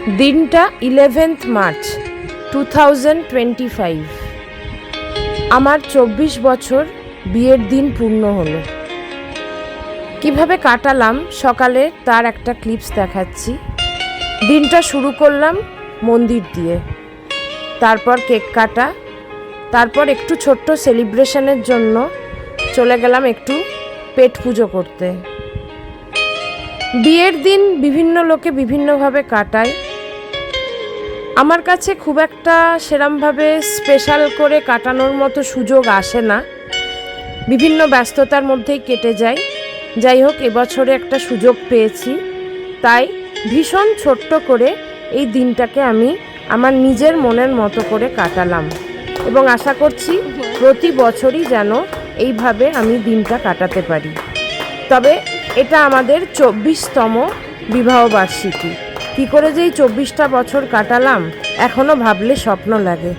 দিনটা 11th March 2025। আমার 24 বছর বিয়ের দিন পূর্ণ হলো। কিভাবে কাটালাম সকালে তার একটা ক্লিপস দেখাচ্ছি। দিনটা শুরু করলাম মন্দির দিয়ে, তারপর কেক কাটা, তারপর একটু ছোট্ট সেলিব্রেশনের জন্য চলে গেলাম একটু পেট পুজো করতে। বিয়ের দিন বিভিন্ন লোকে বিভিন্নভাবে কাটায়। আমার কাছে খুব একটা সেরমভাবে স্পেশাল করে কাটানোর মতো সুযোগ আসে না, বিভিন্ন ব্যস্ততার মধ্যেই কেটে যায়। যাই হোক, এবছরে একটা সুযোগ পেয়েছি, তাই ভীষণ ছোট্ট করে এই দিনটাকে আমি আমার নিজের মনের মতো করে কাটালাম এবং আশা করছি প্রতি বছরই যেন এইভাবে আমি দিনটা কাটাতে পারি। তবে এটা আমাদের 24তম বিবাহবার্ষিকী। কী করে যে এই 24টা বছর কাটালাম এখনও ভাবলে স্বপ্ন লাগে।